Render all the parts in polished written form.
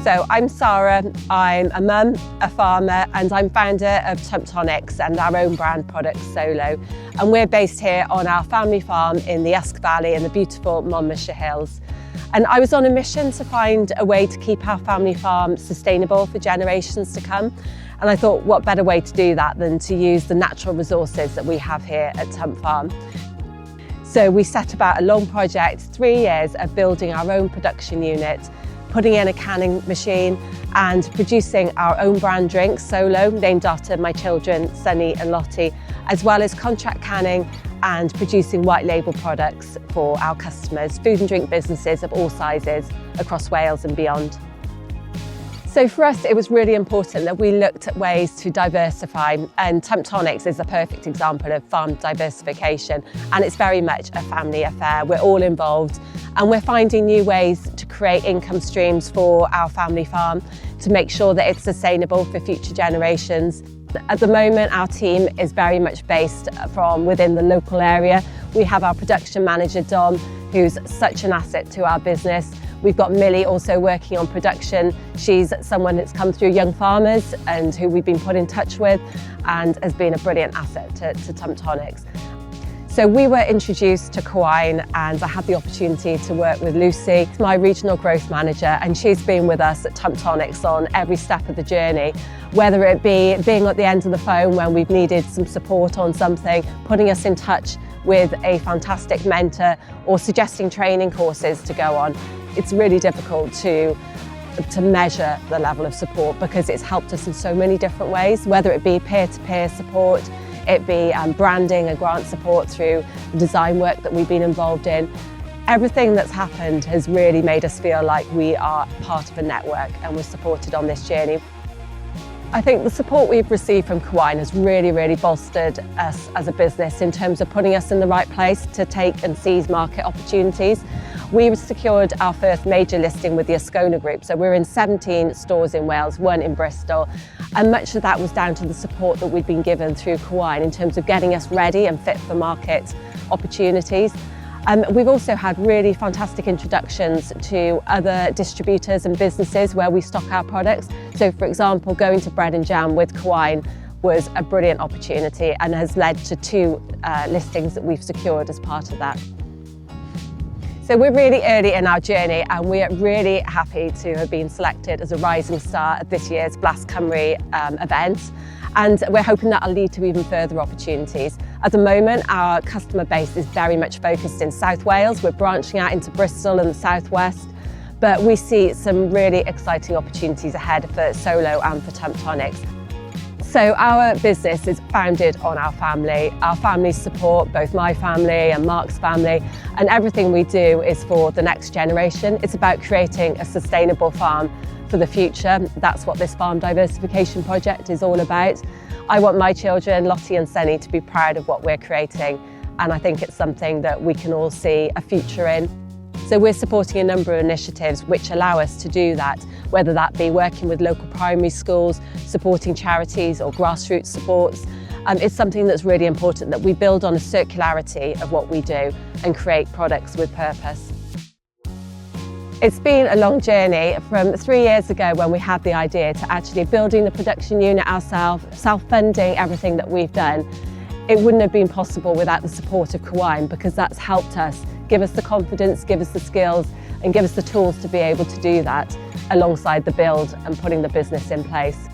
So I'm Sara, I'm a mum, a farmer, and I'm founder of Tumptonics and our own brand product, Solo. And we're based here on our family farm in the Usk Valley in the beautiful Monmouthshire Hills. And I was on a mission to find a way to keep our family farm sustainable for generations to come. And I thought, what better way to do that than to use the natural resources that we have here at Tump Farm. So we set about a long project, 3 years of building our own production unit, putting in a canning machine and producing our own brand drink, Solo, named after my children, Sunny and Lottie, as well as contract canning and producing white label products for our customers, food and drink businesses of all sizes across Wales and beyond. So for us, it was really important that we looked at ways to diversify, and Tumptonics is a perfect example of farm diversification, and it's very much a family affair. We're all involved and we're finding new ways to create income streams for our family farm to make sure that it's sustainable for future generations. At the moment, our team is very much based from within the local area. We have our production manager, Dom, who's such an asset to our business. We've got Millie also working on production. She's someone that's come through Young Farmers and who we've been put in touch with and has been a brilliant asset to Tumptonics. So we were introduced to Cywain and I had the opportunity to work with Lucy, my regional growth manager, and she's been with us at Tumptonics on every step of the journey, whether it be being at the end of the phone when we've needed some support on something, putting us in touch with a fantastic mentor or suggesting training courses to go on. It's really difficult to measure the level of support because it's helped us in so many different ways, whether it be peer-to-peer support, it be branding and grant support through design work that we've been involved in. Everything that's happened has really made us feel like we are part of a network and we're supported on this journey. I think the support we've received from Cywain has really bolstered us as a business in terms of putting us in the right place to take and seize market opportunities. We secured our first major listing with the Ascona Group, so we're in 17 stores in Wales, 1 in Bristol, and much of that was down to the support that we'd been given through Cywain in terms of getting us ready and fit for market opportunities. We've also had really fantastic introductions to other distributors and businesses where we stock our products. So for example, going to bread and jam with Cywain was a brilliant opportunity and has led to 2 listings that we've secured as part of that. So we're really early in our journey and we are really happy to have been selected as a rising star at this year's Blast Cymru event. And we're hoping that'll lead to even further opportunities. At the moment, our customer base is very much focused in South Wales. We're branching out into Bristol and the Southwest, but we see some really exciting opportunities ahead for Solo and for Tumptonics. So our business is founded on our family's support, both my family and Mark's family, and everything we do is for the next generation. It's about creating a sustainable farm for the future. That's what this farm diversification project is all about. I want my children, Lottie and Sunny, to be proud of what we're creating, and I think it's something that we can all see a future in. So we're supporting a number of initiatives which allow us to do that, whether that be working with local primary schools, supporting charities or grassroots supports. It's something that's really important that we build on a circularity of what we do and create products with purpose. It's been a long journey from 3 years ago when we had the idea to actually building the production unit ourselves, self-funding everything that we've done. It wouldn't have been possible without the support of Cywain because that's helped us, give us the confidence, give us the skills and give us the tools to be able to do that alongside the build and putting the business in place.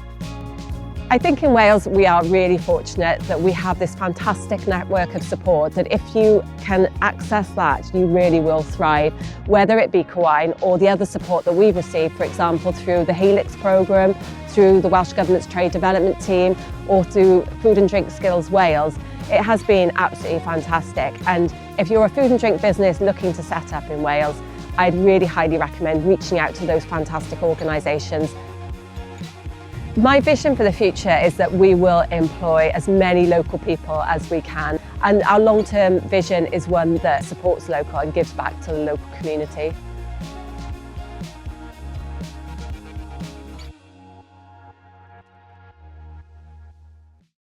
I think in Wales we are really fortunate that we have this fantastic network of support, that if you can access that, you really will thrive, whether it be Cywain or the other support that we've received, for example, through the Helix programme, through the Welsh Government's Trade Development Team, or through Food and Drink Skills Wales. It has been absolutely fantastic. And if you're a food and drink business looking to set up in Wales, I'd really highly recommend reaching out to those fantastic organisations. My vision for the future is that we will employ as many local people as we can, and our long-term vision is one that supports local and gives back to the local community.